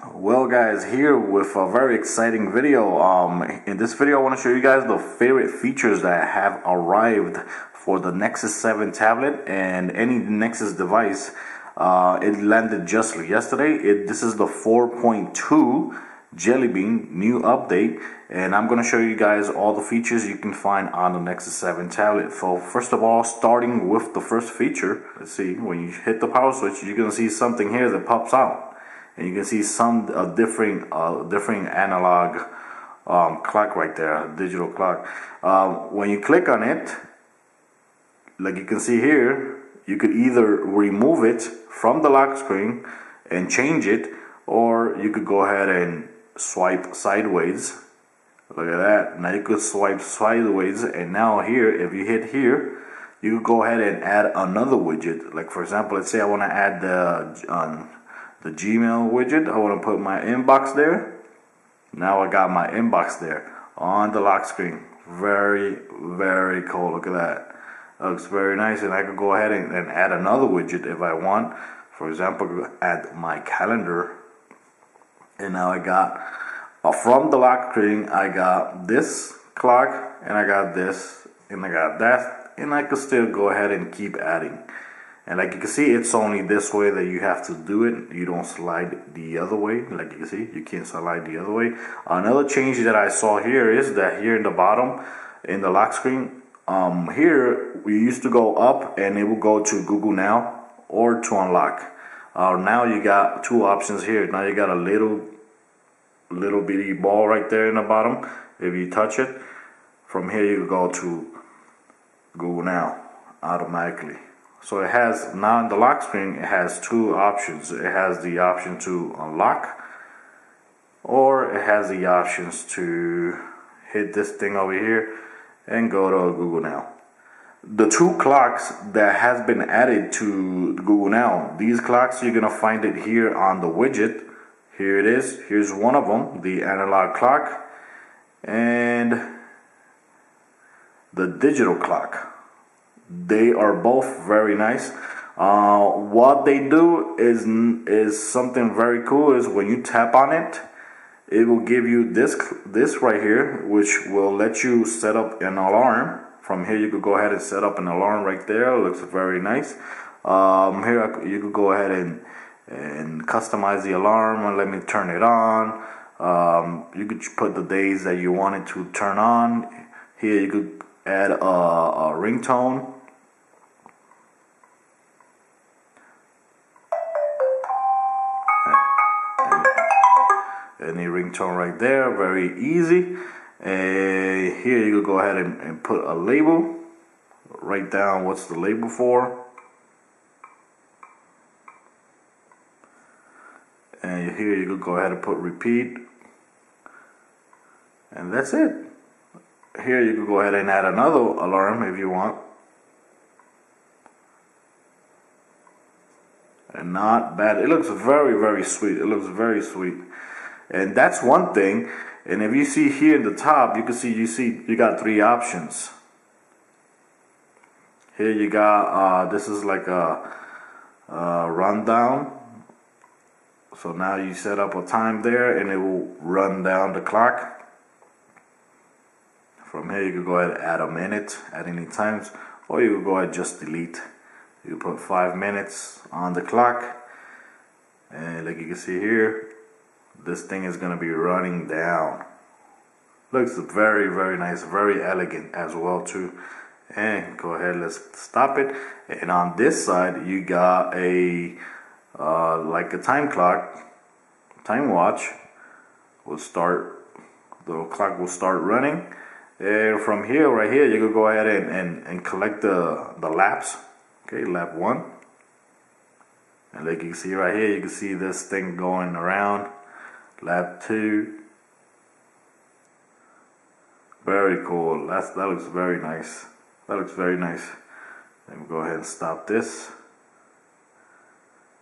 Well guys, here with a very exciting video. In this video I want to show you guys the favorite features that have arrived for the Nexus 7 tablet and any Nexus device. It landed just yesterday. This is the 4.2 Jelly Bean new update, and I'm going to show you guys all the features you can find on the Nexus 7 tablet. So first of all, starting with the first feature, let's see, when you hit the power switch, you're going to see something here that pops out. And you can see some different analog clock right there, a digital clock. When you click on it, like you can see here, you could either remove it from the lock screen and change it, or you could go ahead and swipe sideways. Look at that. Now you could swipe sideways, and now here, if you hit here, you could go ahead and add another widget. Like for example, let's say I want to add the Gmail widget. I want to put my inbox there. Now I got my inbox there on the lock screen. Very, very cool. Look at that. That looks very nice. And I could go ahead and add another widget if I want. For example, add my calendar. And now I got, from the lock screen, I got this clock, and I got this, and I got that. And I could still go ahead and keep adding. And like you can see, it's only this way that you have to do it. You don't slide the other way. Like you can see, you can't slide the other way. Another change that I saw here is that here in the bottom, in the lock screen, here we used to go up and it will go to Google Now or to unlock. Now you got two options here. Now you got a little bitty ball right there in the bottom. If you touch it, from here you go to Google Now automatically. So it has, now in the lock screen, it has two options. It has the option to unlock, or it has the options to hit this thing over here and go to Google Now. The two clocks that has been added to Google Now, these clocks, you're gonna find it here on the widget. Here it is. Here's one of them, the analog clock, and the digital clock. They are both very nice. What they do is something very cool. Is when you tap on it, it will give you this right here, which will let you set up an alarm. From here, you could go ahead and set up an alarm right there. It looks very nice. Here you could go ahead and customize the alarm and let me turn it on. You could put the days that you want it to turn on. Here you could add a ringtone. Any ringtone right there, very easy. Here you could go ahead and put a label. Write down what's the label for. And here you could go ahead and put repeat. And that's it. Here you could go ahead and add another alarm if you want. And not bad. It looks very, very sweet. It looks very sweet. And that's one thing. And if you see here in the top, you can see you got three options. Here you got this is like a rundown. So now you set up a time there, and it will run down the clock. From here you can go ahead and add a minute at any times, or you can go ahead and just delete. You put 5 minutes on the clock, and like you can see here, this thing is going to be running down. Looks very, very nice, very elegant as well too. And go ahead, let's stop it. And on this side you got a like a time clock, time watch will start, the clock will start running. And from here, right here, you could go ahead and collect the laps. Okay, lap 1. And like you can see right here, you can see this thing going around. Lap 2. Very cool. That looks very nice. That looks very nice. Let me go ahead and stop this.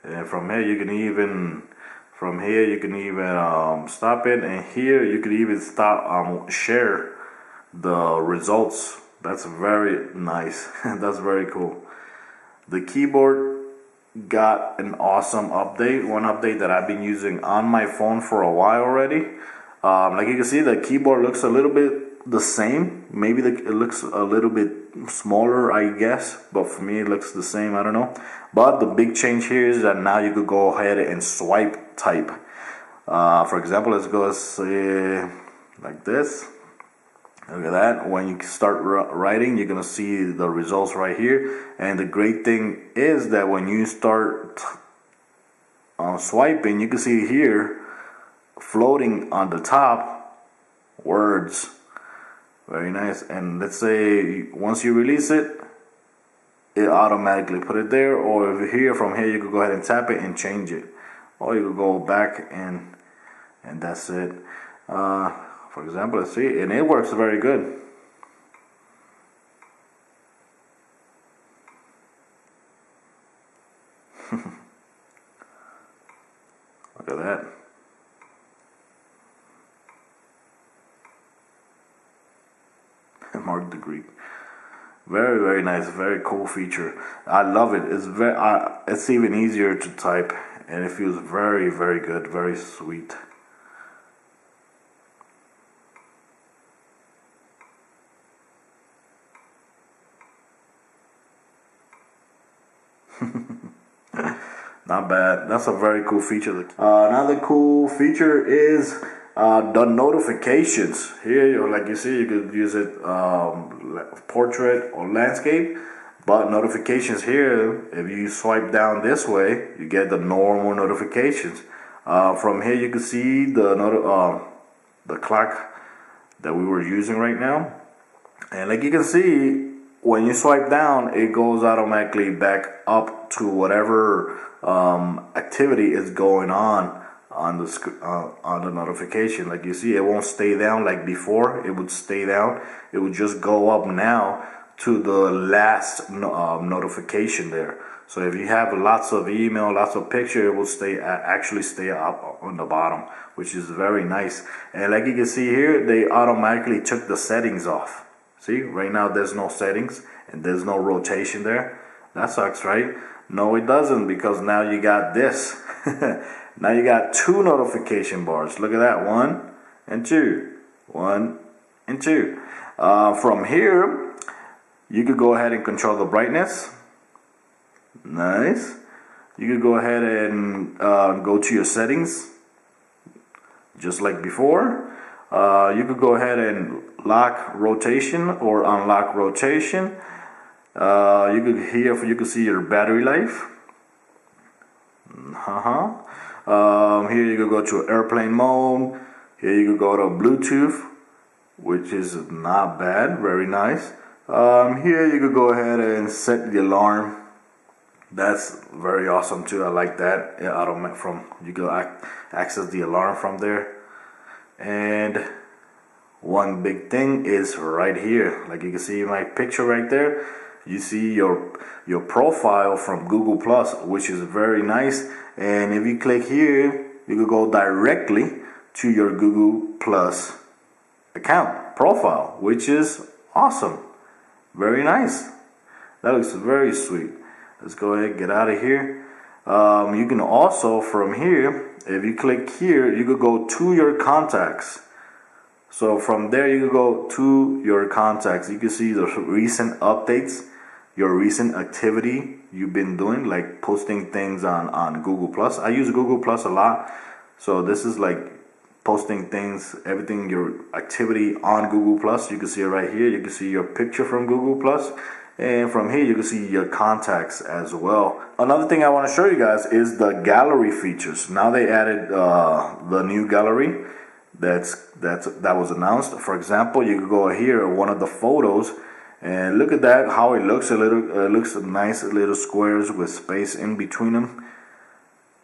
And from here you can even stop it, and here you could even stop share the results. That's very nice. That's very cool. The keyboard got an awesome update. One update that I've been using on my phone for a while already. Like you can see, the keyboard looks a little bit the same. Maybe it looks a little bit smaller, I guess, but for me it looks the same. I don't know. But the big change here is that now you could go ahead and swipe type. For example, let's go say like this. Look at that. When you start writing, you're gonna see the results right here. And the great thing is that when you start swiping, you can see here floating on the top words. Very nice. And let's say once you release it, it automatically put it there. Or over here, from here, you can go ahead and tap it and change it. Or you can go back and that's it. For example, let's see, and it works very good. Look at that. Mark the Greek. Very, very nice. Very cool feature. I love it. It's very. It's even easier to type, and it feels very, very good. Very sweet. Not bad. That's a very cool feature. Another cool feature is the notifications. Here, like you see, you could use it portrait or landscape. But notifications here, if you swipe down this way, you get the normal notifications. From here, you can see the clock that we were using right now. And like you can see, when you swipe down, it goes automatically back up to whatever activity is going on the notification. Like you see, it won't stay down like before. It would stay down. It would just go up now to the last notification there. So if you have lots of email, lots of picture, it will actually stay up on the bottom, which is very nice. And like you can see here, they automatically took the settings off. See, right now there's no settings and there's no rotation there. That sucks, right? No, it doesn't, because now you got this. Now you got two notification bars. Look at that, 1 and 2, 1 and 2. From here, you could go ahead and control the brightness. Nice. You could go ahead and go to your settings, just like before. You could go ahead and lock rotation or unlock rotation. You could see your battery life. Here you could go to airplane mode. Here you could go to Bluetooth, which is not bad, very nice. Here you could go ahead and set the alarm. That's very awesome too. I like that. You can access the alarm from there. And one big thing is right here. Like you can see my picture right there. You see your profile from Google Plus, which is very nice. And if you click here, you can go directly to your Google Plus account profile, which is awesome. Very nice. That looks very sweet. Let's go ahead and get out of here. You can also, from here, if you click here, you could go to your contacts. So from there, you could go to your contacts. You can see the recent updates, your recent activity you've been doing, like posting things on Google Plus. I use Google Plus a lot. So this is like posting things, everything, your activity on Google Plus. You can see it right here. You can see your picture from Google Plus. And from here, you can see your contacts as well. Another thing I want to show you guys is the gallery features. Now they added the new gallery that was announced. For example, you can go here, one of the photos, and look at that, how it looks. It looks nice, little squares with space in between them.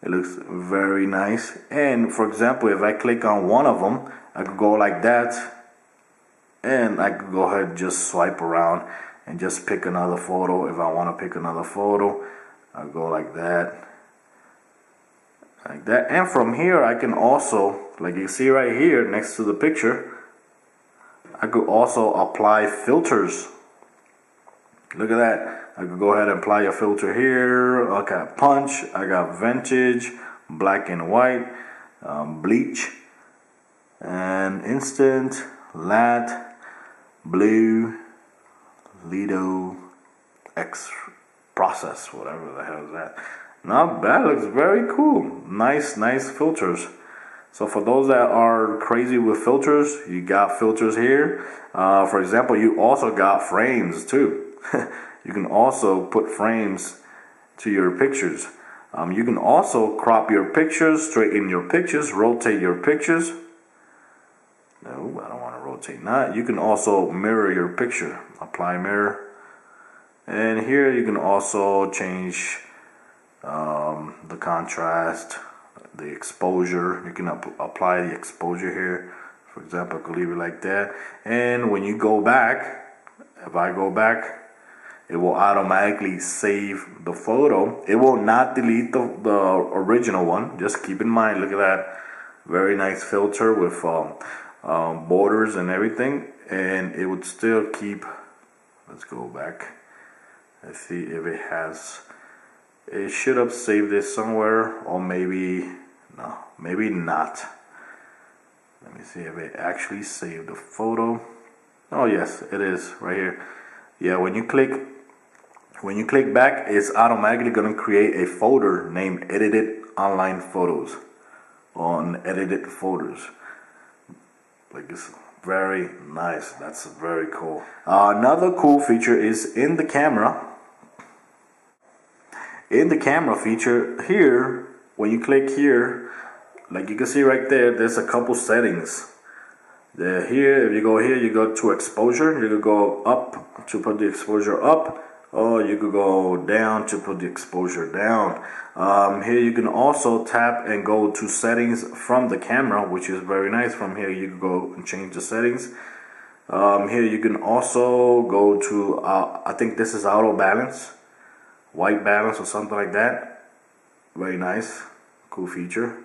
It looks very nice. And for example, if I click on one of them, I could go like that, and I could go ahead and just swipe around and just pick another photo. If I want to pick another photo, I'll go like that. Like that. And from here, I can also, like you see right here next to the picture, I could also apply filters. Look at that. I could go ahead and apply a filter here. I got punch, I got vintage, black and white, bleach, and instant, lat, blue, Lido, X process, whatever the hell is that. Not bad, looks very cool. Nice filters. So for those that are crazy with filters, you got filters here. For example, you also got frames too. You can also put frames to your pictures. You can also crop your pictures, straighten your pictures, rotate your pictures. No, I don't want to rotate that. You can also mirror your picture. Apply mirror. And here you can also change the contrast, the exposure. You can apply the exposure here. For example, I could leave it like that. And when you go back, if I go back, it will automatically save the photo. It will not delete the original one. Just keep in mind, look at that. Very nice filter with borders and everything. And it would still keep, let's go back. Let's see if it has, it should have saved it somewhere, or maybe, no, maybe not. Let me see if it actually saved the photo. Oh yes, it is right here. Yeah, when you click back, it's automatically going to create a folder named Edited Online Photos on Edited Photos. Like this, very nice. That's very cool. Another cool feature is in the camera. In the camera feature here, when you click here, like you can see right there, there's a couple settings. Here, if you go here, you go to exposure. You could go up to put the exposure up, or you could go down to put the exposure down. Here you can also tap and go to settings from the camera, which is very nice. From here you can go and change the settings. Here you can also go to, I think this is auto balance, white balance or something like that. Very nice, cool feature.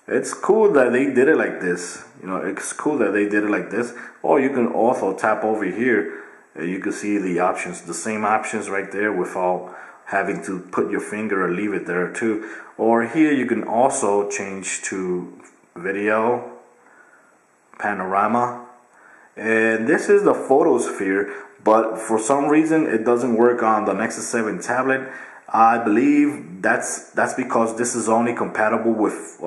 It's cool that they did it like this. You know, it's cool that they did it like this. Or you can also tap over here and you can see the options, the same options right there without having to put your finger or leave it there too. Or here you can also change to video, panorama. And this is the photosphere, but for some reason it doesn't work on the Nexus 7 tablet. I believe that's because this is only compatible with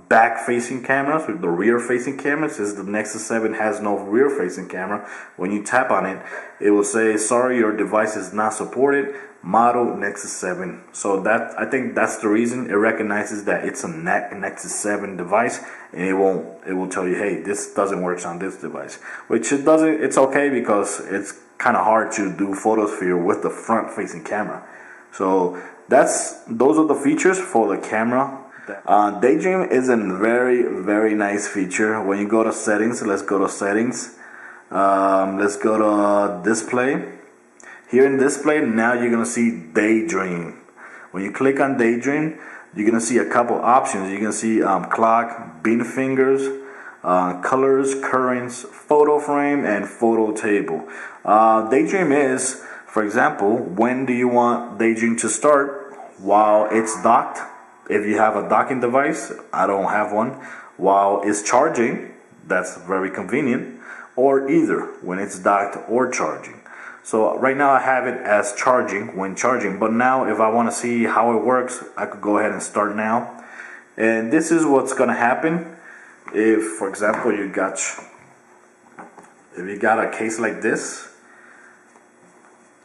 back-facing cameras, with the rear-facing cameras. Since the Nexus 7 has no rear-facing camera, when you tap on it, it will say, "Sorry, your device is not supported. Model Nexus 7." So that, I think that's the reason it recognizes that it's a Nexus 7 device, and it will tell you, "Hey, this doesn't work on this device," which it doesn't. It's okay because it's kind of hard to do photosphere with the front-facing camera. So those are the features for the camera. Daydream is a very nice feature. When you go to settings, let's go to settings. Let's go to display. Here in display, now you're gonna see Daydream. When you click on Daydream, you're gonna see a couple options. You're gonna see clock, bean fingers, colors, currents, photo frame, and photo table. Daydream is, for example, when do you want Daydream to start? While it's docked, if you have a docking device. I don't have one. While it's charging, that's very convenient. Or either when it's docked or charging. So right now I have it as charging, when charging. But now if I want to see how it works, I could go ahead and start now. And this is what's going to happen if, for example, if you got a case like this.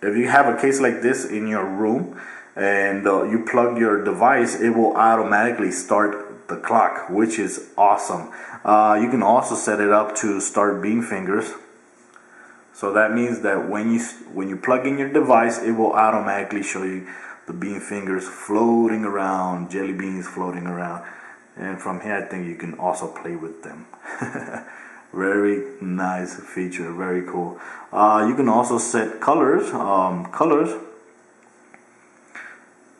If you have a case like this in your room and you plug your device, it will automatically start the clock, which is awesome. You can also set it up to start bean fingers. So that means that when you plug in your device, it will automatically show you the bean fingers floating around, jelly beans floating around. And from here, I think you can also play with them. Very nice feature, very cool. You can also set colors.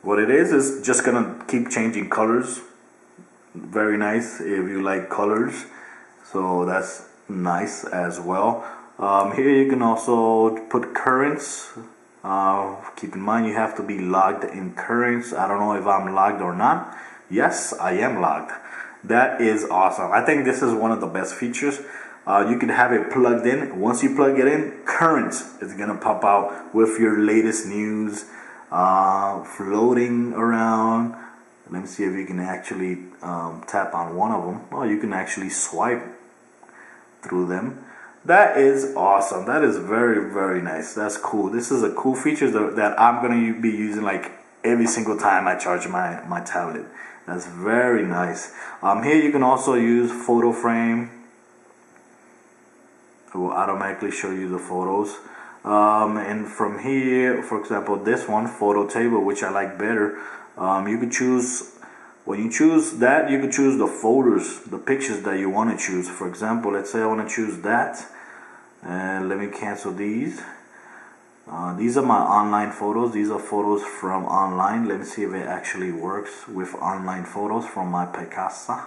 What it is just gonna keep changing colors. Very nice if you like colors. So that's nice as well. Here you can also put currents. Keep in mind you have to be logged in current. I don't know if I'm logged or not. Yes, I am logged. That is awesome. I think this is one of the best features. You can have it plugged in. Once you plug it in, current is gonna pop out with your latest news floating around. Let me see if you can actually tap on one of them. Oh, you can actually swipe through them. That is awesome. That is very, very nice. That's cool. This is a cool feature that I'm going to be using like every single time I charge my tablet. That's very nice. Here you can also use photo frame. It will automatically show you the photos. And from here, for example, this one, photo table, which I like better, you can choose. When you choose that, you can choose the folders, the pictures that you want to choose. For example, let's say I want to choose that, and let me cancel these. These are my online photos. These are photos from online. Let me see if it actually works with online photos from my Picasa.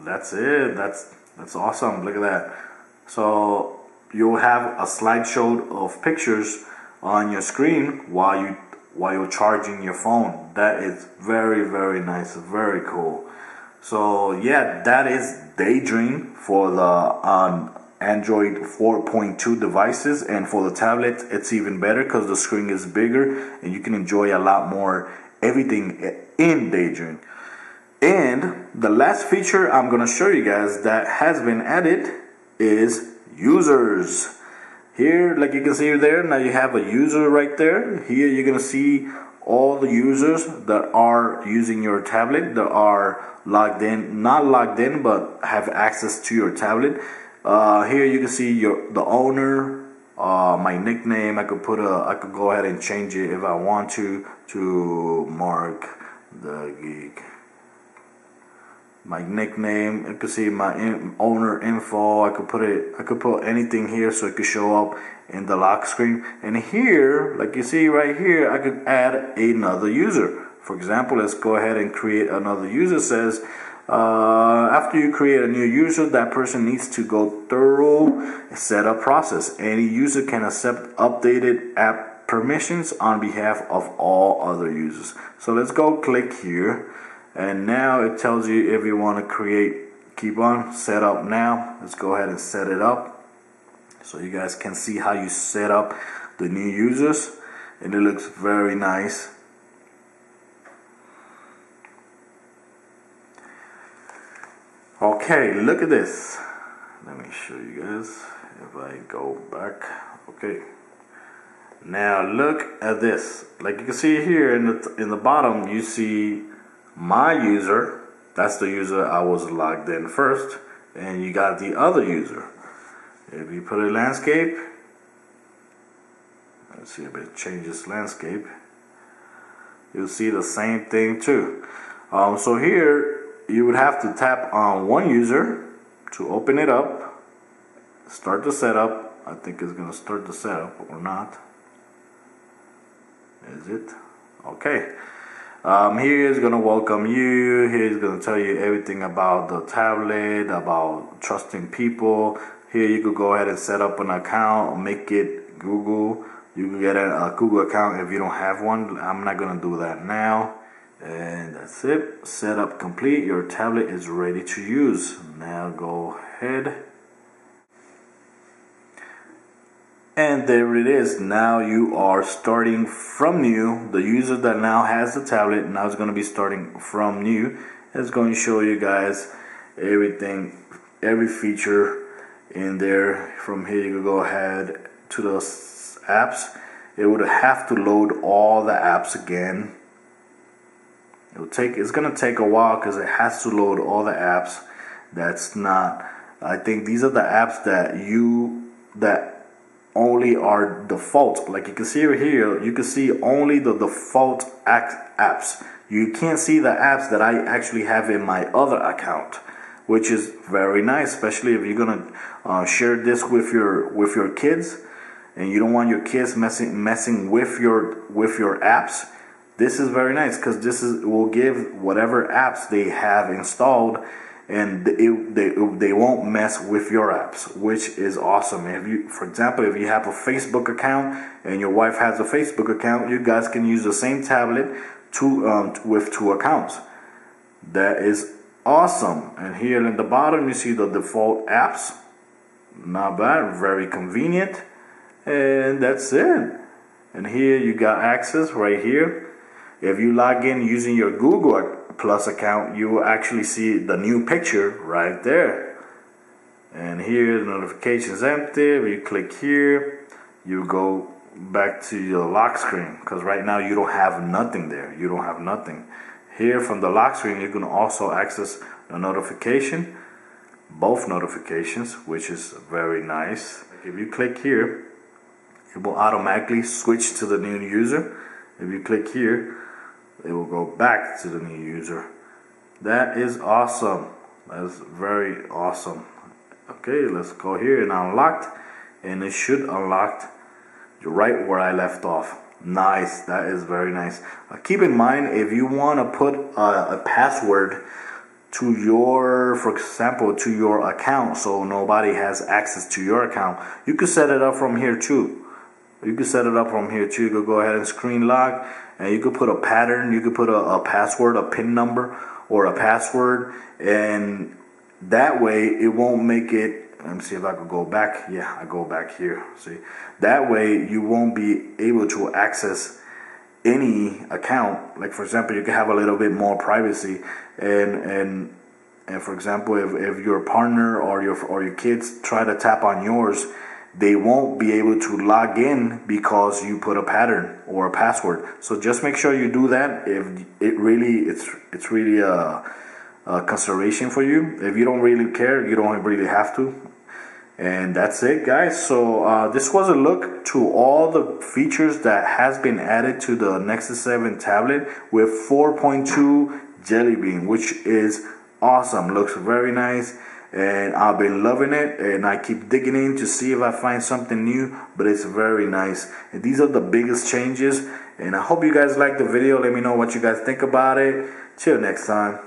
That's it. That's awesome. Look at that. So you'll have a slideshow of pictures on your screen while you're charging your phone. That is very, very nice, very cool. So yeah, that is Daydream for the Android 4.2 devices, and for the tablet it's even better because the screen is bigger and you can enjoy a lot more everything in Daydream. And the last feature I'm gonna show you guys that has been added is users. Here, like you can see there, now you have a user right there. Here you're gonna see all the users that are using your tablet, that are logged in, not logged in, but have access to your tablet. Here you can see the owner, my nickname. I could go ahead and change it if I want to Mark the Geek. My nickname. You can see my owner info. I could put anything here so it could show up in the lock screen. And here, like you see right here, I could add another user. For example, let's go ahead and create another user. It says after you create a new user, that person needs to go through a setup process. Any user can accept updated app permissions on behalf of all other users. So let's go click here. And now it tells you if you want to keep on set up now. Let's go ahead and set it up so you guys can see how you set up the new users, and it looks very nice. Okay, look at this. Let me show you guys if I go back. Okay, now look at this. Like you can see here in the bottom, you see my user. That's the user I was logged in first, and you got the other user. If you put a landscape, let's see if it changes landscape, you'll see the same thing too. So here you would have to tap on one user to open it up, start the setup. I think it's gonna start the setup or not. Is it? Okay. Here is going to welcome you. Here is going to tell you everything about the tablet, about trusting people. Here you could go ahead and set up an account, make it Google. You can get a Google account if you don't have one. I'm not going to do that now. And that's it. Setup complete. Your tablet is ready to use. Now go ahead. And there it is. Now you are starting from new. The user that now has the tablet now is going to be starting from new. It's going to show you guys everything, every feature in there. From here you can go ahead to the apps. It would have to load all the apps again. It's going to take a while because it has to load all the apps. That's not, I think these are the apps that only are default. Like you can see right here, you can see only the default apps. You can't see the apps that I actually have in my other account, which is very nice, especially if you're gonna share this with your kids and you don't want your kids messing with your apps. This is very nice because will give whatever apps they have installed and they won't mess with your apps, which is awesome. If you, for example, if you have a Facebook account and your wife has a Facebook account, you guys can use the same tablet with 2 accounts. That is awesome. And here in the bottom you see the default apps. Not bad, very convenient. And that's it. And here you got access right here. If you log in using your Google Plus account, you will actually see the new picture right there. And here the notifications empty. If you click here, you go back to your lock screen, because right now you don't have nothing there. You don't have nothing. Here from the lock screen, you can also access the notification, both notifications, which is very nice. If you click here, it will automatically switch to the new user. If you click here, it will go back to the new user. That is awesome. That is very awesome. Okay, let's go here and unlocked, and it should unlock right where I left off. Nice, that is very nice. Keep in mind, if you want to put a password to your, for example, to your account, so nobody has access to your account, you can set it up from here too. You can set it up from here too. You could go ahead and screen lock, and you could put a pattern. You could put a password, a PIN number, or a password, and that way it won't make it. Let me see if I could go back. Yeah, I go back here. See, that way you won't be able to access any account. Like for example, you can have a little bit more privacy, and for example, if your partner or your kids try to tap on yours, they won't be able to log in because you put a pattern or a password. So just make sure you do that. If it's really a consideration for you. If you don't really care, you don't really have to. And that's it, guys. So this was a look to all the features that has been added to the Nexus 7 tablet with 4.2 Jelly Bean, which is awesome. Looks very nice, and I've been loving it, and I keep digging in to see if I find something new, but it's very nice. And these are the biggest changes, and I hope you guys liked the video. Let me know what you guys think about it. Till next time.